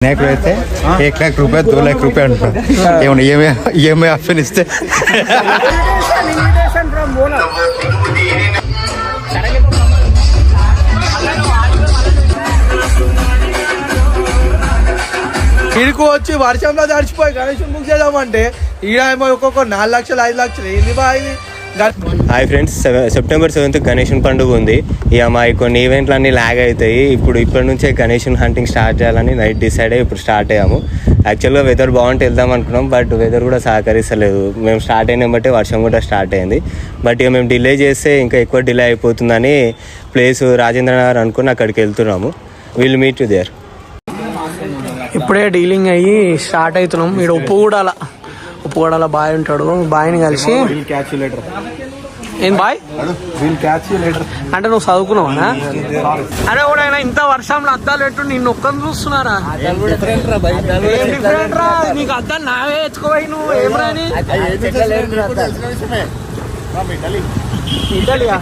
विनायक रहते 1 लाख रुपए 2 लाख रुपए अंటున్నా ఈఎంఐ ఆప్షన్ ఇస్తే ఇడుకు వచ్చి వర్షంలో తడిచిపోయి గణేష్ బుక్ చేద్దామంటే ఈడేమో ఒక్కొక్క 4 లక్షలు 5 లక్షలు ఏంది బా ఇది. Hi friends, September 7th Ganesan పండుగ ఉంది. ఇక మా కొన్ని ఈవెంట్లు అన్నీ లాగ్ అవుతాయి. ఇప్పటి నుంచే గణేషన్ హంటింగ్ స్టార్ట్ చేయాలని నైట్ డిసైడ్ అయ్యి ఇప్పుడు స్టార్ట్ అయ్యాము. యాక్చువల్గా వెదర్ బాగుంటే వెళ్దాం అనుకున్నాం, బట్ వెదర్ కూడా సహకరిస్తలేదు. మేము స్టార్ట్ అయిన బట్టి వర్షం కూడా స్టార్ట్ అయింది. బట్ ఇక మేము డిలే చేస్తే ఇంకా ఎక్కువ డిలే అయిపోతుందని ప్లేస్ రాజేంద్ర నగర్ అనుకుని అక్కడికి వెళ్తున్నాము. Will meet you there. ఇప్పుడే డీలింగ్ అయ్యి స్టార్ట్ అవుతున్నాం. ఇక్కడ ఉప్పుగూడల బాయ్ ఉంటాడు, బాయ్ని కలిసి ఏం బాయ్ అంటే నువ్వు చదువుకున్నావా? అరే కూడా ఆయన ఇంత వర్షంలో అద్దాలు పెట్టు నిన్ను ఒక్కరిని చూస్తున్నారా? డిఫరెంట్ రా, నీకు అద్దాలు నావే ఎత్తుకోవాలి. నువ్వు ఏం రాని ఇటలియా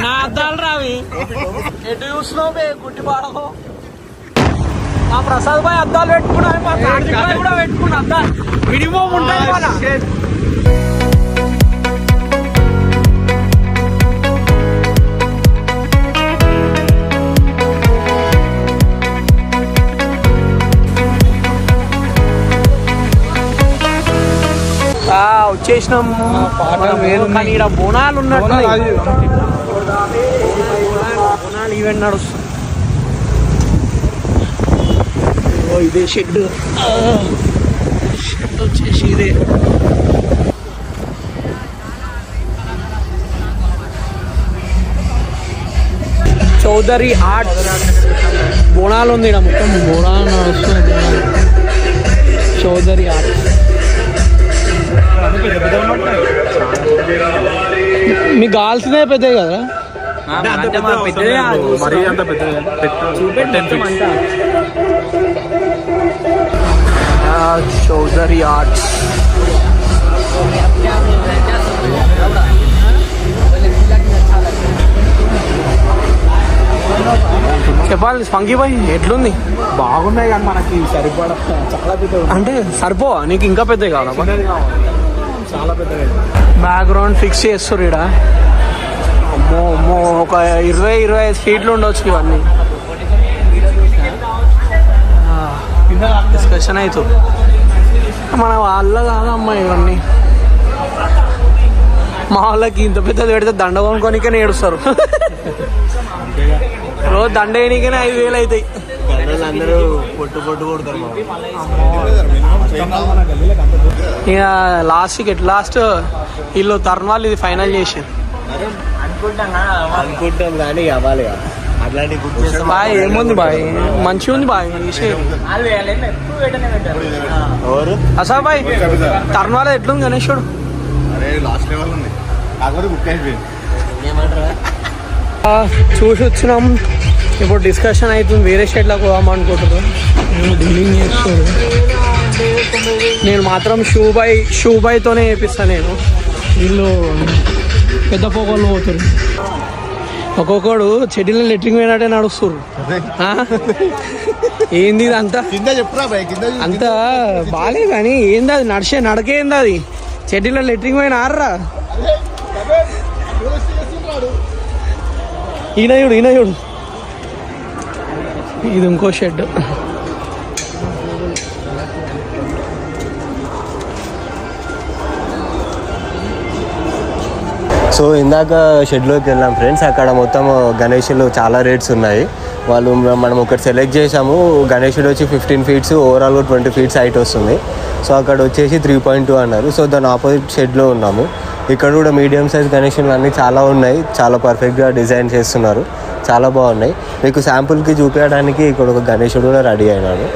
నా అద్దాలు రావి ఎటు చూస్తున్నావు బే గుడ్డి పాడకో. మా ప్రసాద్ భాయ్ అద్దాలు పెట్టుకున్నా, మా కార్తీక్ భాయ్ కూడా పెట్టుకున్నా అద్దాలు. మినిమం ఉంటాయి మన వచ్చేసినాం. కానీ ఇక్కడ బోనాలు ఉన్నట్టు, బోనాలు ఈవెంట్ నడుస్తుంది. ఇదే షెడ్ వచ్చేసి ఇదే చౌదరి ఆర్ట్ బోనాలు ఉంది ఇక్కడ, మొత్తం బోనాలు నడుస్తుంది. చౌదరి ఆర్ట్ మీకు కావాల్సిందే పెద్దది కదా, చౌదరి ఆర్ట్స్. చెప్పాలి స్పంకీ బాయ్ ఎట్లుంది? బాగున్నాయి కానీ మనకి సరిపడ చాలా పెద్ద అంటే సరిపోవా నీకు? ఇంకా పెద్దవి కావాలా? చాలా పెద్దగా. బ్యాక్గ్రౌండ్ ఫిక్స్ చేస్తారు ఇక్కడ. అమ్మో అమ్మో, ఒక 20-25 ఫీట్లు ఉండొచ్చు ఇవన్నీ. డిస్కషన్ అవుతుంది. మన వాళ్ళ కాదమ్మా ఇవన్నీ. మా వాళ్ళకి ఇంత పెద్దది పెడితే దండ కొనుక్కోనికే ఏడుస్తారు. రోజు దండ వేయనికనే 5,000 అవుతాయి. అందరూ పొట్టు కొడతారు. ఇక లాస్ట్ వీళ్ళు తరుణ్ వాళ్ళు ఇది ఫైనల్ చేసారు అనుకుంటాం కానీ అవ్వాలి. అట్లాంటి బాయ్ ఏముంది బాయ్, మంచిగా ఉంది బాయ్. అసలు బాయ్ తరుణ్ వాళ్ళ ఎట్లుంది గణేశుడు? చూసి వచ్చినాం. ఇప్పుడు డిస్కషన్ అవుతుంది, వేరే స్టేట్లోకి పోదాం అనుకుంటున్నాం. డీలింగ్ చేస్తాడు. నేను మాత్రం షూ బాయ్తోనే వేపిస్తాను. నేను వీళ్ళు పెద్ద పోగొళ్ళు పోతారు. ఒక్కొక్కడు చెడ్డీలో లెట్రింగ్ పోయినట్టే నడుస్తారు. ఏంది ఇదంతా అంతా బాగాలే కానీ ఏంది అది నడకేంది అది? చెడ్డీలో లెట్రింగ్ పోయిన ఆర్రా ఈయనయుడు ఇది ఇంకో షెడ్. సో ఇందాక షెడ్లోకి వెళ్ళాం ఫ్రెండ్స్. అక్కడ మొత్తం గణేషులు చాలా రేట్స్ ఉన్నాయి. మనం ఒకటి సెలెక్ట్ చేసాము. గణేషుడు వచ్చి 15 ఫీట్స్, ఓవరాల్ 20 ఫీట్స్ హైట్ వస్తుంది. సో అక్కడ వచ్చేసి 3.2 అన్నారు. సో దాని ఆపోజిట్ షెడ్లో ఉన్నాము. ఇక్కడ కూడా మీడియం సైజ్ గణేషులు అన్నీ చాలా ఉన్నాయి. చాలా పర్ఫెక్ట్గా డిజైన్ చేస్తున్నారు, చాలా బాగున్నాయి. మీకు శాంపుల్కి చూపించడానికి ఇక్కడ ఒక గణేషుడు కూడా రెడీ అయినాడు.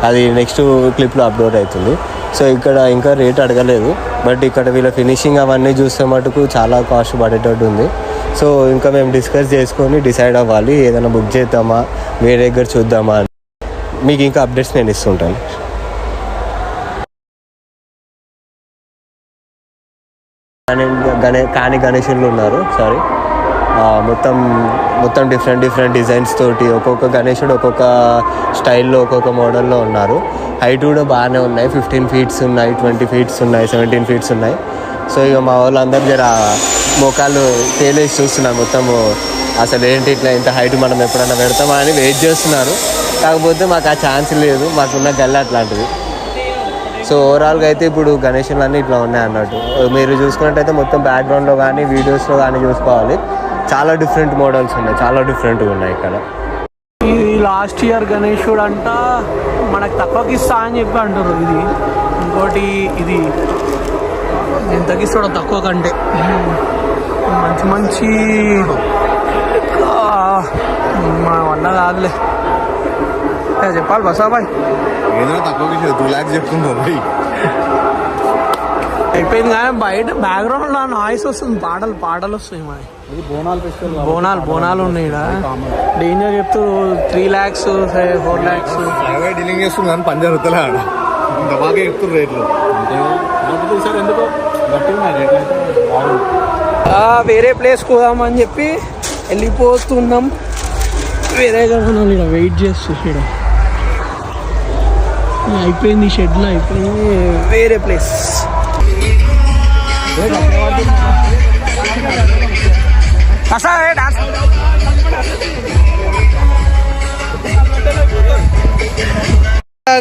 అది నెక్స్ట్ క్లిప్లో అప్లోడ్ అవుతుంది. సో ఇక్కడ ఇంకా రేట్ అడగలేదు, బట్ ఇక్కడ వీళ్ళ ఫినిషింగ్ అవన్నీ చూస్తే మటుకు చాలా కాస్ట్ పడేటట్టు ఉంది. సో ఇంకా మేము డిస్కస్ చేసుకొని డిసైడ్ అవ్వాలి, ఏదైనా బుక్ చేద్దామా వేరే దగ్గర చూద్దామా అని. మీకు ఇంకా అప్డేట్స్ నేను ఇస్తుంటాను. కానీ గణేశులు ఉన్నారు. సారీ, మొత్తం డిఫరెంట్ డిజైన్స్ తోటి ఒక్కొక్క గణేశుడు ఒక్కొక్క స్టైల్లో ఒక్కొక్క మోడల్లో ఉన్నారు. హైట్ కూడా బాగానే ఉన్నాయి. 15 feet ఉన్నాయి, 20 feet ఉన్నాయి, 17 feet ఉన్నాయి. సో ఇక మా వాళ్ళందరూ జర మోకాళ్ళు తేలేసి చూస్తున్నారు మొత్తము అసలు ఏంటి ఇట్లా ఇంత హైట్ మనం ఎప్పుడైనా పెడతామా అని వెయిట్ చేస్తున్నారు. కాకపోతే మాకు ఆ ఛాన్స్ లేదు, మాకున్న గల్ల అట్లాంటిది. సో ఓవరాల్గా అయితే ఇప్పుడు గణేశులు అన్నీ ఇట్లా ఉన్నాయి అన్నట్టు. మీరు చూసుకున్నట్టయితే మొత్తం బ్యాక్గ్రౌండ్లో కానీ వీడియోస్లో కానీ చూసుకోవాలి, చాలా డిఫరెంట్ మోడల్స్ ఉన్నాయి, చాలా డిఫరెంట్గా ఉన్నాయి ఇక్కడ. ఇది లాస్ట్ ఇయర్ గణేశుడు అంట మనకు తక్కువకి ఇస్తా అని చెప్పి అంటారు. ఇది ఇంకోటి ఇది ఎంతకి ఇస్తాడో తక్కువ కంటే మంచి మన వల్ల కాదులే చెప్పాలి బసాబాయ్. ఏదైనా తక్కువకి 2 lakhs చెప్తుంటారు అయిపోయింది. కానీ బయట బ్యాక్గ్రౌండ్ నాయిస్ వస్తుంది, పాటలు వస్తాయి. మరి బోనాలు ఫెస్టివల్, బోనాలు ఉన్నాయి డేంజర్ చెప్తూ 3 lakhs 4 lakhs డీలింగ్ చేస్తుంది కానీ పని జరుగుతలే ఆడ బాగా చెప్తున్నారు రేట్లు. సార్ ఎందుకో గట్టిగా రేట్లు అయితే బాగుంది. వేరే ప్లేస్ పోదామని చెప్పి వెళ్ళిపోతున్నాం. వేరేగా మనం ఇక్కడ వెయిట్ చేస్తూ అయిపోయింది, షెడ్లో అయిపోయింది. వేరే ప్లేస్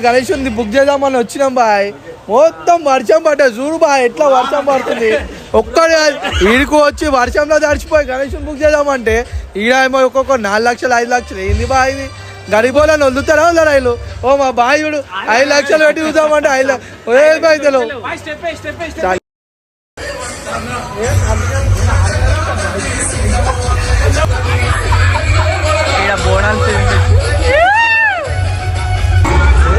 గణేషుని బుక్ చేద్దామని వచ్చినాం బాయ్. మొత్తం వర్షం పడ్డా చూడు బాయ్, ఎట్లా వర్షం పడుతుంది. ఒక్కడే ఈడికి వచ్చి వర్షంలో తడిచిపోయి గణేషుని బుక్ చేద్దామంటే ఈడేమో ఒక్కొక్క 4 లక్షలు 5 లక్షలు. ఏంది బాయ్ ఇది? గరీబోళ్ళని వదులుతారా వదలరా వీళ్ళు? ఓ మా బాయుడు 5 లక్షలు పెట్టి చూద్దామంటే 5 లక్షలు బాయ్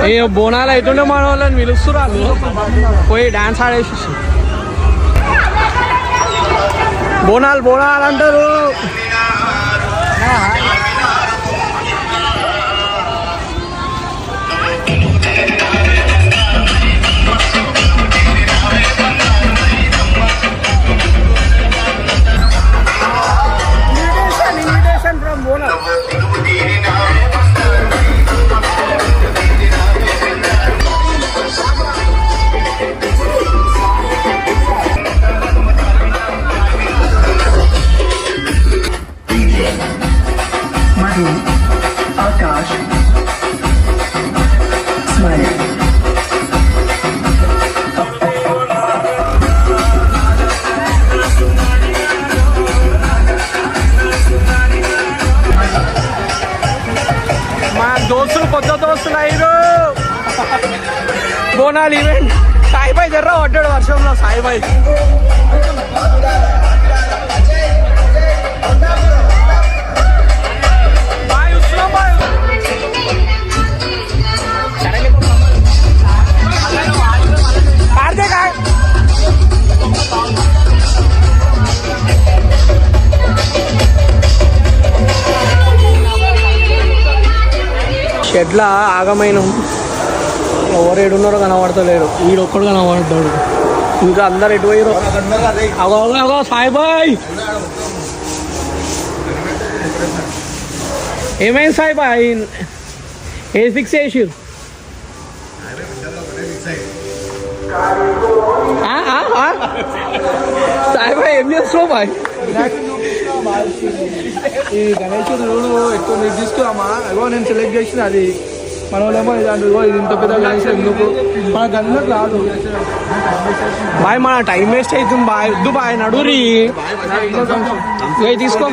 తెలియదు. బోనాలు అవుతుండే మన వాళ్ళని పిలుస్తున్నారు, పోయి డాన్స్ ఆడేసి బోనాలు అంటారు. కొత్త దోస్తులు అయ్యారు. బోనాలు ఈవెంట్ సాయిబాయి జర్రా పడ్డాడు వర్షంలో. సాయిబాయి షెడ్లా ఆగమైన ఎవరు ఏడున్నారో కనబడతలేరు. వీడొక్కడు కనబడతాడు, ఇంకా అందరు ఎటు పోయారు. అగో సాయిబాయ్, ఏమైంది సాయిబాయ్? ఏ ఫిక్స్ చేసి సాయిబాయ్ ఏం చేస్తున్నావు బాయ్? ఈ గణేశుడు ఎక్కువ నీకు తీసుకురామా? అగో నేను సెలెక్ట్ చేసిన అది మన వాళ్ళేమో ఇది ఇంత పెద్ద గణేశుడు ఎందుకు మన గన్నకు రాదు బాయ్. మన టైం వేస్ట్ అవుతుంది బాయ్. వద్దు బాయ్, నడురి తీసుకో.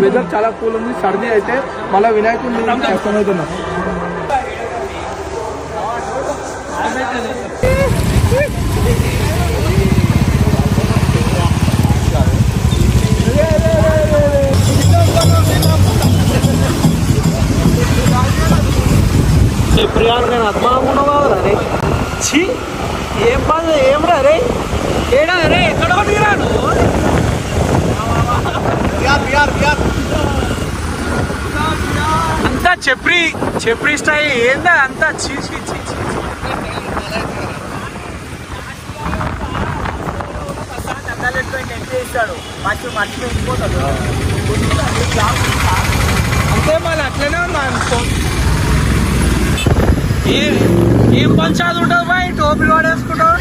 వెదర్ చాలా కూల్ ఉంది, సర్ది అయితే మళ్ళీ వినాయకుడిని కష్టమవుతున్నా. ప్రియాన్ నేను అద్మాకుండా రే ఛీ, ఏం బాధ ఏం రా రే, ఏడా రే ఎక్కడ రాను అంతా చెప్రీ స్టైల్ ఏందా అంతా చీ. అంతే మళ్ళీ అట్లనే ఉన్నా అనుకో. ఏం పంచాది ఉంటుంది బాయ్, టోపీలు వాడేసుకుంటావు.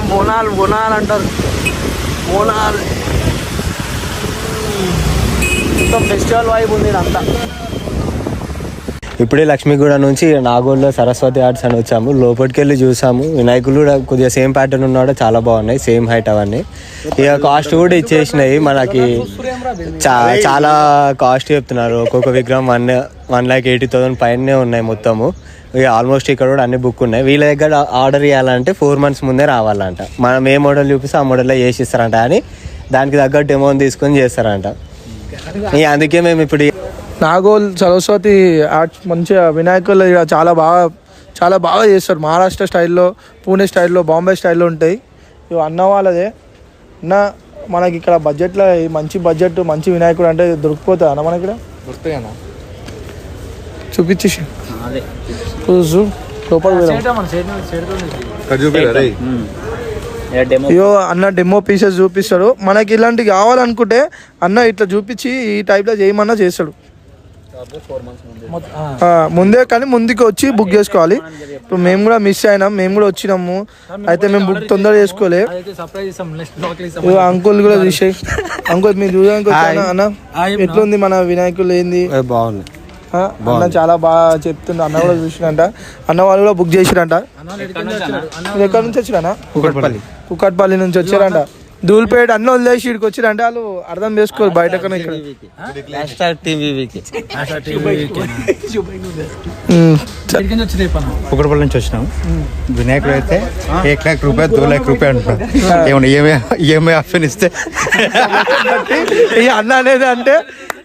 బోనాలు బోనాలు అంటారు, బోనాలు మొత్తం ఫెస్టివల్ వైబ్ ఉంది అంతా. ఇప్పుడే లక్ష్మీగూడ నుంచి నాగోల్లో సరస్వతి ఆర్ట్స్ అని వచ్చాము. లోపలికి వెళ్ళి చూసాము, వినాయకులు కూడా కొద్దిగా సేమ్ ప్యాటర్న్ ఉన్నాడు, చాలా బాగున్నాయి, సేమ్ హైట్ అవన్నీ. ఇక కాస్ట్ కూడా ఇచ్చేసినాయి మనకి, చాలా కాస్ట్ చెప్తున్నారు. ఒక్కొక్క విగ్రహం 1,80,000 పైనే ఉన్నాయి మొత్తము. ఇక ఆల్మోస్ట్ ఇక్కడ కూడా అన్ని బుక్ ఉన్నాయి. వీళ్ళ దగ్గర ఆర్డర్ చేయాలంటే 4 months ముందే రావాలంట. మనం ఏ మోడల్ చూపిస్తే ఆ మోడల్లో చేసి ఇస్తారంట, అని దానికి తగ్గట్టు అమౌంట్ తీసుకొని చేస్తారంట. ఇక అందుకే మేము ఇప్పుడు నాగోల్ సరస్వతి ఆర్ట్స్ మంచిగా వినాయకులు ఇక్కడ చాలా బాగా చేస్తారు. మహారాష్ట్ర స్టైల్లో, పూణే స్టైల్లో, బాంబే స్టైల్లో ఉంటాయి. ఇవి అన్న వాళ్ళదే. అన్న మనకి ఇక్కడ బడ్జెట్లో మంచి బడ్జెట్ మంచి వినాయకుడు అంటే దొరికిపోతుంది అన్న మనకి ఇక్కడ. దొరుకుతాయి అన్న, చూపించేసి లోపల అయ్యో అన్న డెమో పీసెస్ చూపిస్తాడు. మనకి ఇలాంటివి కావాలనుకుంటే అన్న ఇట్లా చూపించి ఈ టైప్లో చేయమన్నా చేస్తాడు ముందే. కానీ ముందుకు వచ్చి బుక్ చేసుకోవాలి. ఇప్పుడు మేము కూడా మిస్ అయినాం, మేము కూడా వచ్చినాము, అయితే మేము బుక్ తొందరగా చేసుకోలే. అంకుల్ కూడా చూసాయి. అంకుల్ మీరు చూడడానికి వచ్చాను అన్న, ఎట్లుంది మన వినాయకులు ఏంది? బాగుంది అన్న చాలా బాగా చెప్తుండ. అన్న కూడా చూసినంట, అన్న వాళ్ళు కూడా బుక్ చేసిరంట. ఎక్కడి నుంచి వచ్చిరన్నా? కుకట్పల్లి నుంచి వచ్చారంట. ధూల్పేట అన్న వదిలేసి ఇక్కడికి వచ్చిరంటే వాళ్ళు అర్థం చేసుకోరు బయట కన్నా ఇక్కడ. కుకట్పల్లి నుంచి వచ్చినాం. వినాయకుడు అయితే 1,00,000 రూపాయలు 2,00,000 రూపాయలు అంటున్నాం. ఏమన్నా ఈఎంఐ ఆప్షన్ ఇస్తే ఈ అన్న అనేది అంటే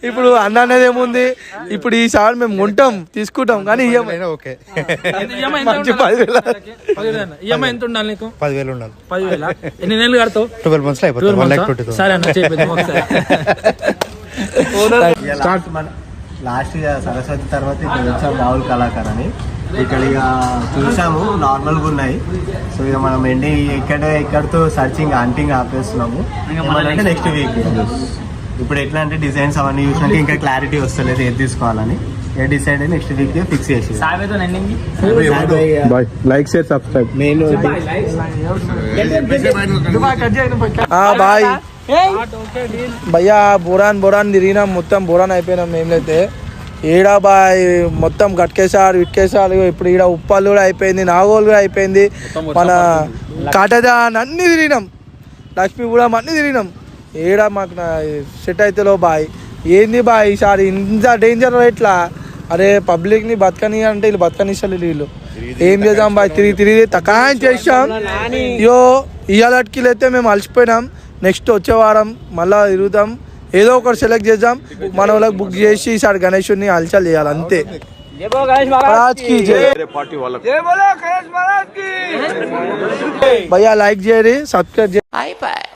ఇప్పుడు అన్న అనేది ఏముంది, ఇప్పుడు ఈసారి మేము ఉంటాం తీసుకుంటాం కానీ ఈఎంఐ ఓకే 10,000 ఎంత ఉండాలి నీకు? 10,000 ఉండాలి. 10,000 ఎన్ని నెలలు కడతావు? 12 months లో అయిపోతుంది. 1,20,000. సరే అన్న చెప్పేద్దాం ఒకసారి. లాస్ట్ సరస్వతి తర్వాత ఇక్కడ వచ్చాము రాహుల్ కళాకార్ అని. ఇక్కడ ఇక చూసాము, నార్మల్గా ఉన్నాయి. సో ఇక మనం ఎక్కడితో సర్చింగ్ హంటింగ్ ఆపేస్తున్నాము. అంటే నెక్స్ట్ వీక్ ఇప్పుడు ఎట్లా అంటే డిజైన్స్ అవన్నీ చూసినాక ఇంకా క్లారిటీ వస్తలేదు ఏది తీసుకోవాలని. ఏ డిసైడ్ అయ్యి నెక్స్ట్ వీక్ ఫిక్స్ చేసి లైక్ షేర్ సబ్స్క్రైబ్. బాయ్ భయ్యా బోరాన్ తిరిగినాం, మొత్తం బోరాన్ అయిపోయినాం. మేమైతే ఈడ బాయ్ మొత్తం గట్కేసారు ఇటుకేసారు. ఇప్పుడు ఈడ ఉప్పల్ కూడా అయిపోయింది, నాగోల్ కూడా అయిపోయింది, మన కాటదాన్ అన్నీ తిరిగినాం, లక్ష్మీగూడెం అన్నీ తిరిగినాం. ఏడ మాకు సెట్ అవుతుందో బాయ్. ఏంది బాయ్ ఈసారి ఇంత డేంజర్ ఎట్లా? అరే పబ్లిక్ని బతకని అంటే వీళ్ళు బతకనిస్తారు. వీళ్ళు ఏం చేద్దాం బాయ్, తిరిగి తకాయం చేసాం. యో ఇవాళ అయితే మేము అలసిపోయినాం. నెక్స్ట్ వచ్చే వారం మళ్ళీ తిరుగుతాం, ఏదో ఒకటి సెలెక్ట్ చేద్దాం, మన వాళ్ళకి బుక్ చేసి ఈసారి గణేషుని హల్చల్ చేయాలి అంతే. భయ్యా లైక్ చేయరి, సబ్స్క్రైబ్ చేయండి.